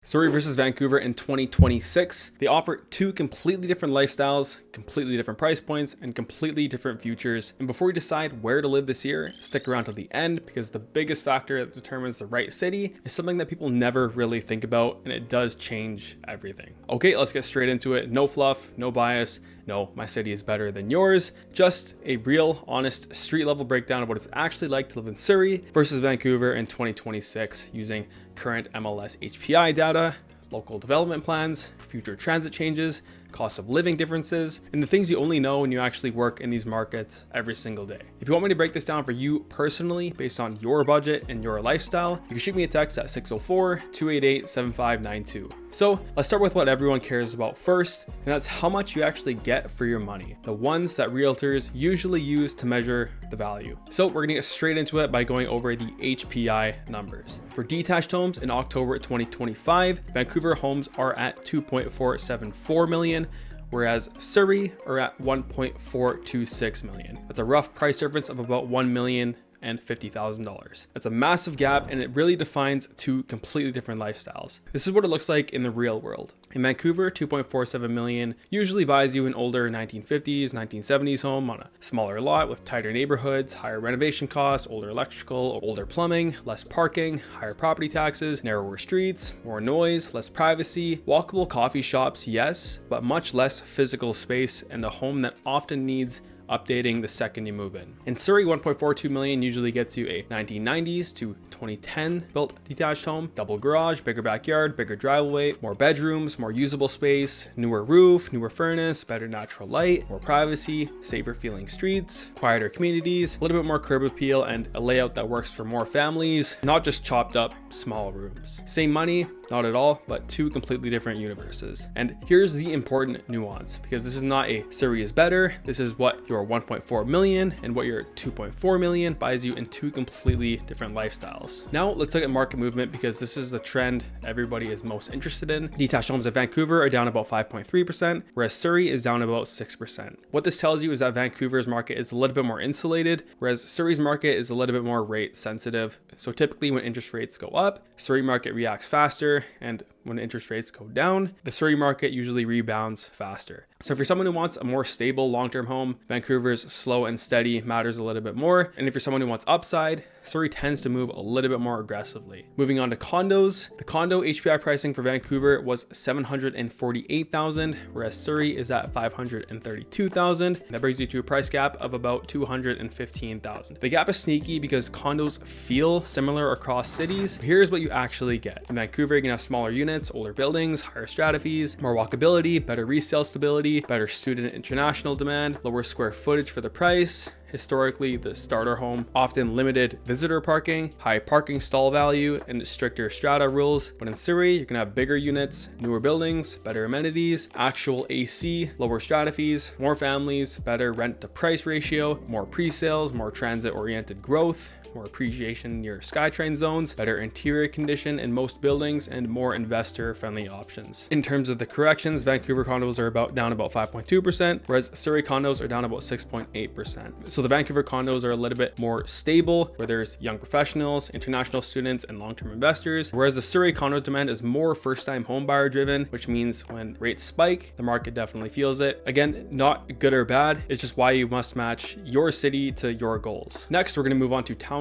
Surrey versus Vancouver in 2026. They offer two completely different lifestyles, completely different price points, and completely different futures. And before you decide where to live this year, stick around till the end, because the biggest factor that determines the right city is something that people never really think about, and it does change everything. Okay, let's get straight into it. No fluff, no bias. No, my city is better than yours. Just a real, honest, street level breakdown of what it's actually like to live in Surrey versus Vancouver in 2026 using current MLS HPI data, local development plans, future transit changes, cost of living differences, and the things you only know when you actually work in these markets every single day. If you want me to break this down for you personally based on your budget and your lifestyle, you can shoot me a text at 604-288-7592. So let's start with what everyone cares about first, and that's how much you actually get for your money, the ones that realtors usually use to measure the value. So we're gonna get straight into it by going over the HPI numbers. For detached homes in October 2025, Vancouver homes are at 2.474 million, whereas Surrey are at 1.426 million. That's a rough price difference of about $1,050,000. That's a massive gap, and it really defines two completely different lifestyles. This is what it looks like in the real world. In Vancouver, 2.47 million usually buys you an older 1950s, 1970s home on a smaller lot with tighter neighborhoods, higher renovation costs, older electrical, older plumbing, less parking, higher property taxes, narrower streets, more noise, less privacy, walkable coffee shops, yes, but much less physical space, and a home that often needs updating the second you move in. In Surrey, 1.42 million usually gets you a 1990s to 2010 built detached home, double garage, bigger backyard, bigger driveway, more bedrooms, more usable space, newer roof, newer furnace, better natural light, more privacy, safer feeling streets, quieter communities, a little bit more curb appeal, and a layout that works for more families, not just chopped up small rooms. Same money, not at all, but two completely different universes. And here's the important nuance, because this is not a Surrey is better. This is what your 1.4 million and what your 2.4 million buys you in two completely different lifestyles. Now let's look at market movement, because this is the trend everybody is most interested in. Detached homes in Vancouver are down about 5.3%, whereas Surrey is down about 6%. What this tells you is that Vancouver's market is a little bit more insulated, whereas Surrey's market is a little bit more rate sensitive. So typically when interest rates go up, Surrey market reacts faster, and when interest rates go down, the Surrey market usually rebounds faster. So if you're someone who wants a more stable long-term home, Vancouver's slow and steady matters a little bit more. And if you're someone who wants upside, Surrey tends to move a little bit more aggressively. Moving on to condos, the condo HPI pricing for Vancouver was $748,000, whereas Surrey is at $532,000. That brings you to a price gap of about $215,000. The gap is sneaky because condos feel similar across cities. Here's what you actually get. In Vancouver, you can have smaller units, older buildings, higher strata fees, more walkability, better resale stability, better student and international demand, lower square footage for the price. Historically, the starter home often limited visitor parking, high parking stall value, and stricter strata rules. But in Surrey, you can have bigger units, newer buildings, better amenities, actual AC, lower strata fees, more families, better rent to price ratio, more pre-sales, more transit-oriented growth, more appreciation near SkyTrain zones, better interior condition in most buildings, and more investor-friendly options. In terms of the corrections, Vancouver condos are down about 5.2%, whereas Surrey condos are down about 6.8%. So the Vancouver condos are a little bit more stable, where there's young professionals, international students, and long-term investors, whereas the Surrey condo demand is more first-time home buyer driven, which means when rates spike, the market definitely feels it. Again, not good or bad, it's just why you must match your city to your goals. Next, we're going to move on to townhomes,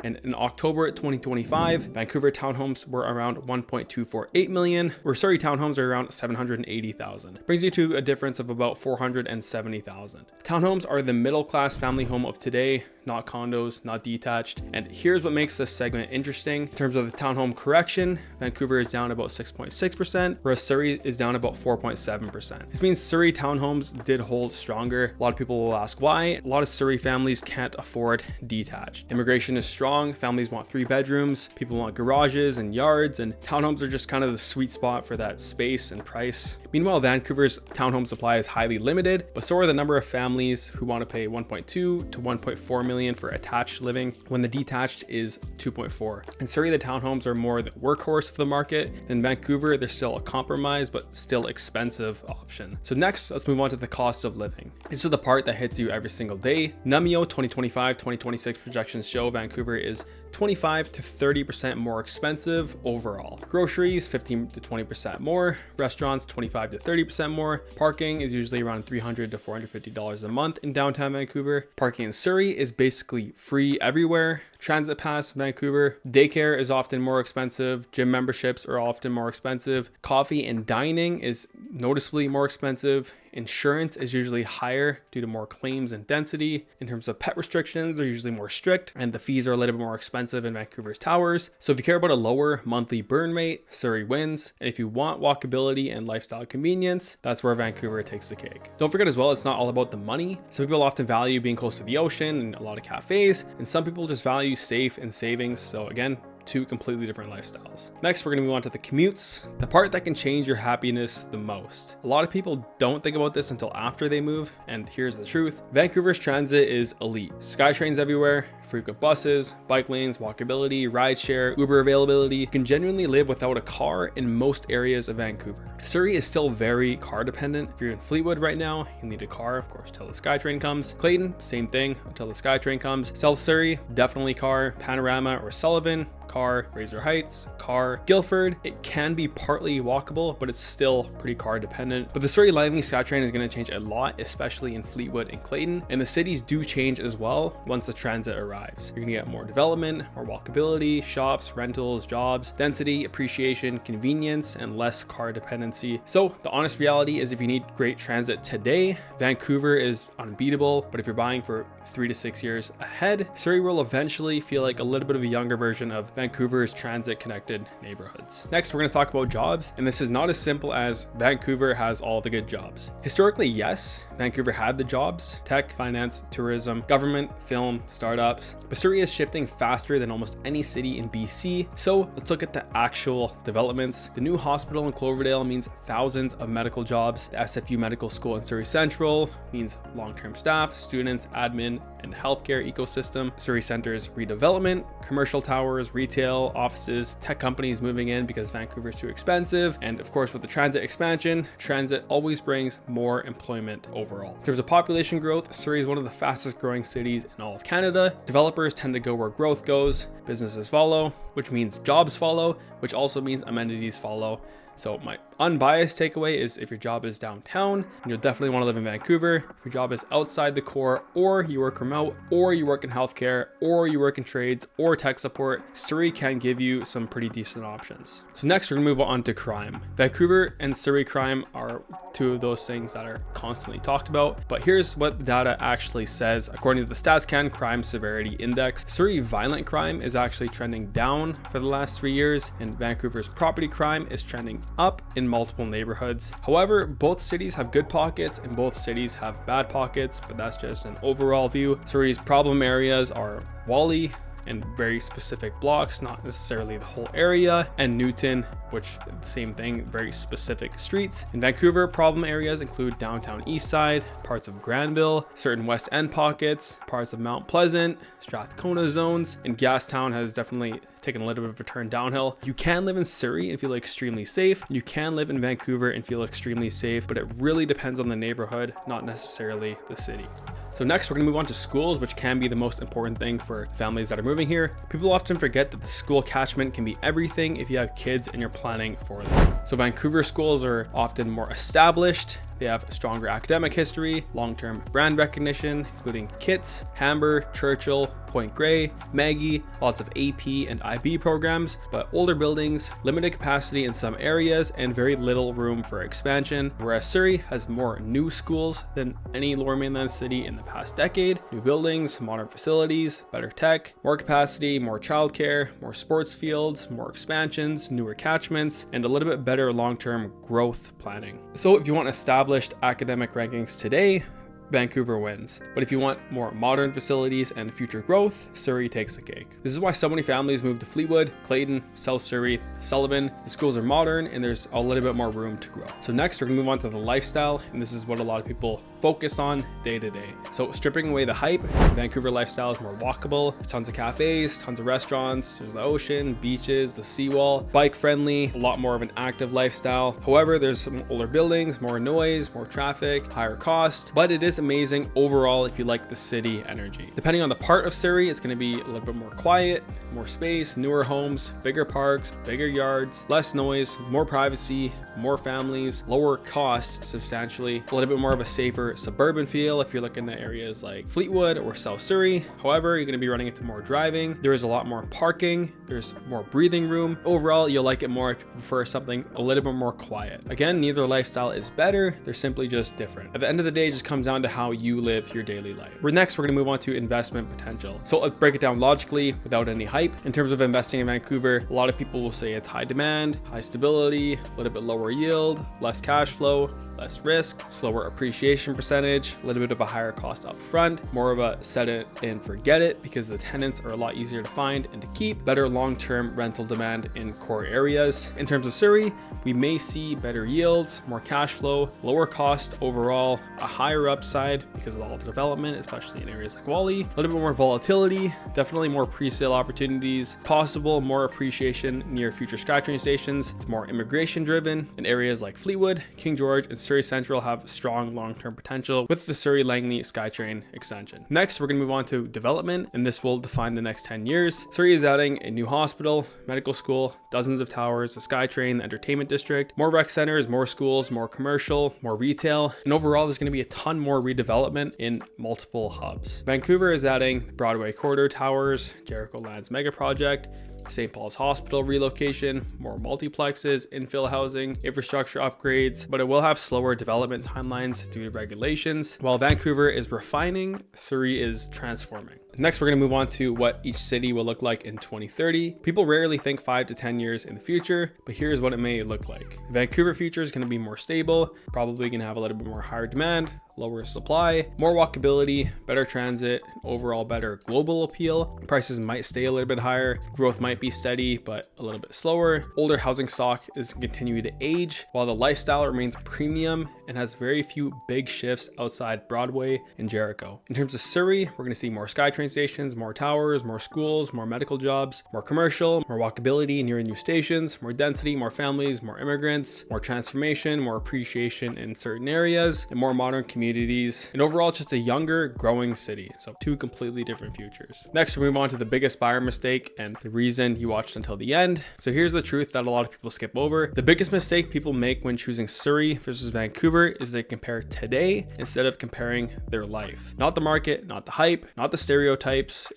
and in October 2025, Vancouver townhomes were around 1.248 million, where Surrey townhomes are around 780,000. Brings you to a difference of about 470,000. Townhomes are the middle-class family home of today, not condos, not detached. And here's what makes this segment interesting. In terms of the townhome correction, Vancouver is down about 6.6%, whereas Surrey is down about 4.7%. This means Surrey townhomes did hold stronger. A lot of people will ask why. A lot of Surrey families can't afford detached. Immigration is strong. Families want 3 bedrooms. People want garages and yards, and townhomes are just kind of the sweet spot for that space and price. Meanwhile, Vancouver's townhome supply is highly limited, but so are the number of families who want to pay 1.2 to 1.4 million for attached living when the detached is 2.4. In Surrey, the townhomes are more the workhorse of the market. In Vancouver, they're still a compromise, but still expensive option. So next, let's move on to the cost of living. This is the part that hits you every single day. Numio 2025-2026 projections show Vancouver is 25 to 30% more expensive overall. Groceries, 15 to 20% more. Restaurants, 25 to 30% more. Parking is usually around $300 to $450 a month in downtown Vancouver. Parking in Surrey is basically free everywhere. Transit pass, Vancouver. Daycare is often more expensive. Gym memberships are often more expensive. Coffee and dining is noticeably more expensive. Insurance is usually higher due to more claims and density. In terms of pet restrictions, they're usually more strict, and the fees are a little bit more expensive in Vancouver's towers. So if you care about a lower monthly burn rate, Surrey wins. And if you want walkability and lifestyle convenience, that's where Vancouver takes the cake. Don't forget as well, it's not all about the money. Some people often value being close to the ocean and a lot of cafes, and some people just value safe and savings. So again, two completely different lifestyles. Next, we're going to move on to the commutes, the part that can change your happiness the most. A lot of people don't think about this until after they move, and here's the truth. Vancouver's transit is elite. SkyTrains everywhere, frequent buses, bike lanes, walkability, rideshare, Uber availability. You can genuinely live without a car in most areas of Vancouver. Surrey is still very car dependent. If you're in Fleetwood right now, you need a car, of course, till the SkyTrain comes. Clayton, same thing until the SkyTrain comes. South Surrey, definitely car. Panorama or Sullivan, car. Fraser Heights, car. Guildford, it can be partly walkable, but it's still pretty car dependent. But the Surrey Lightning SkyTrain is going to change a lot, especially in Fleetwood and Clayton. And the cities do change as well once the transit arrives. You're going to get more development, more walkability, shops, rentals, jobs, density, appreciation, convenience, and less car dependency. So the honest reality is if you need great transit today, Vancouver is unbeatable. But if you're buying for 3 to 6 years ahead, Surrey will eventually feel like a little bit of a younger version of Vancouver's transit connected neighborhoods. Next, we're going to talk about jobs, and this is not as simple as Vancouver has all the good jobs. Historically, yes, Vancouver had the jobs: tech, finance, tourism, government, film, startups. But Surrey is shifting faster than almost any city in BC. So let's look at the actual developments. The new hospital in Cloverdale means thousands of medical jobs. The SFU Medical School in Surrey Central means long-term staff, students, admin, and healthcare ecosystem. Surrey Center's redevelopment, commercial towers, retail, offices, tech companies moving in because Vancouver is too expensive. And of course, with the transit expansion, transit always brings more employment overall. In terms of population growth, Surrey is one of the fastest growing cities in all of Canada. Developers tend to go where growth goes, businesses follow, which means jobs follow, which also means amenities follow. So my unbiased takeaway is if your job is downtown, you'll definitely want to live in Vancouver. If your job is outside the core, or you work remote, or you work in healthcare, or you work in trades or tech support, Surrey can give you some pretty decent options. So next, we're gonna move on to crime. Vancouver and Surrey crime are two of those things that are constantly talked about, but here's what the data actually says. According to the StatsCan Crime Severity Index, Surrey violent crime is actually trending down for the last 3 years, and Vancouver's property crime is trending up in multiple neighborhoods. However, both cities have good pockets and both cities have bad pockets, but that's just an overall view. Surrey's problem areas are Wally and very specific blocks, not necessarily the whole area, and Newton, which same thing, very specific streets. In Vancouver, problem areas include downtown Eastside, parts of Granville, certain West End pockets, parts of Mount Pleasant, Strathcona zones, and Gastown has definitely taken a little bit of a turn downhill. You can live in Surrey and feel extremely safe. You can live in Vancouver and feel extremely safe, but it really depends on the neighborhood, not necessarily the city. So next, we're gonna move on to schools, which can be the most important thing for families that are moving here. People often forget that the school catchment can be everything if you have kids and you're planning for them. So Vancouver schools are often more established. They have stronger academic history, long-term brand recognition, including Kits, Hamber, Churchill, Point Grey, Maggie, lots of AP and IB programs, but older buildings, limited capacity in some areas, and very little room for expansion. Whereas Surrey has more new schools than any lower mainland city in the past decade. New buildings, modern facilities, better tech, more capacity, more childcare, more sports fields, more expansions, newer catchments, and a little bit better long-term growth planning. So if you want established academic rankings today, Vancouver wins. But if you want more modern facilities and future growth, Surrey takes the cake. This is why so many families move to Fleetwood, Clayton, South Surrey, Sullivan. The schools are modern and there's a little bit more room to grow. So next, we're gonna move on to the lifestyle, and this is what a lot of people focus on day to day. So stripping away the hype, Vancouver lifestyle is more walkable. There's tons of cafes, tons of restaurants, there's the ocean, beaches, the seawall, bike friendly, a lot more of an active lifestyle. However, there's some older buildings, more noise, more traffic, higher cost, but it is amazing overall if you like the city energy. Depending on the part of Surrey, it's going to be a little bit more quiet, more space, newer homes, bigger parks, bigger yards, less noise, more privacy, more families, lower cost substantially, a little bit more of a safer suburban feel if you're looking at areas like Fleetwood or South Surrey. However, you're going to be running into more driving. There is a lot more parking. There's more breathing room. Overall, you'll like it more if you prefer something a little bit more quiet. Again, neither lifestyle is better. They're simply just different. At the end of the day, it just comes down to how you live your daily life. Next, we're going to move on to investment potential. So let's break it down logically without any hype. In terms of investing in Vancouver, a lot of people will say it's high demand, high stability, a little bit lower yield, less cash flow, less risk, slower appreciation percentage, a little bit of a higher cost up front, more of a set it and forget it because the tenants are a lot easier to find and to keep, better long-term rental demand in core areas. In terms of Surrey, we may see better yields, more cash flow, lower cost overall, a higher upside because of all the development, especially in areas like Reilly, a little bit more volatility, definitely more pre-sale opportunities, possible more appreciation near future SkyTrain stations. It's more immigration driven in areas like Fleetwood, King George, and Surrey Central have strong long-term potential with the Surrey Langley SkyTrain extension. Next, we're going to move on to development, and this will define the next 10 years. Surrey is adding a new hospital, medical school, dozens of towers, a SkyTrain, the entertainment district, more rec centers, more schools, more commercial, more retail, and overall there's going to be a ton more redevelopment in multiple hubs. Vancouver is adding Broadway Corridor Towers, Jericho Lands mega project, St. Paul's Hospital relocation, more multiplexes, infill housing, infrastructure upgrades, but it will have slower development timelines due to regulations. While Vancouver is refining, Surrey is transforming. Next, we're going to move on to what each city will look like in 2030. People rarely think 5 to 10 years in the future, but here's what it may look like. The Vancouver future is going to be more stable, probably going to have a little bit more higher demand, lower supply, more walkability, better transit, overall better global appeal. Prices might stay a little bit higher. Growth might be steady, but a little bit slower. Older housing stock is continuing to age, while the lifestyle remains premium and has very few big shifts outside Broadway and Jericho. In terms of Surrey, we're going to see more SkyTrain stations, more towers, more schools, more medical jobs, more commercial, more walkability near new stations, more density, more families, more immigrants, more transformation, more appreciation in certain areas, and more modern communities. And overall, it's just a younger, growing city. So 2 completely different futures. Next, we move on to the biggest buyer mistake and the reason you watched until the end. So here's the truth that a lot of people skip over. The biggest mistake people make when choosing Surrey versus Vancouver is they compare today instead of comparing their life. Not the market, not the hype, not the stereotypes,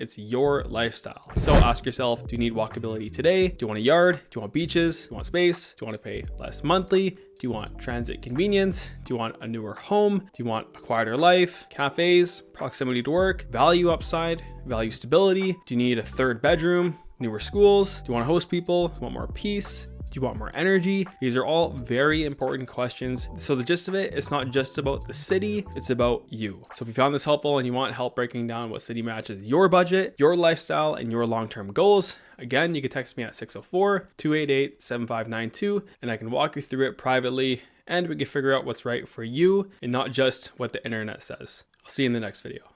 it's your lifestyle. So ask yourself, do you need walkability today? Do you want a yard? Do you want beaches? Do you want space? Do you want to pay less monthly? Do you want transit convenience? Do you want a newer home? Do you want a quieter life? Cafes, proximity to work, value upside, value stability? Do you need a 3rd bedroom? Newer schools? Do you want to host people? Do you want more peace? Do you want more energy? These are all very important questions. So the gist of it, it's not just about the city, it's about you. So if you found this helpful and you want help breaking down what city matches your budget, your lifestyle, and your long-term goals, again, you can text me at 604-288-7592 and I can walk you through it privately and we can figure out what's right for you and not just what the internet says. I'll see you in the next video.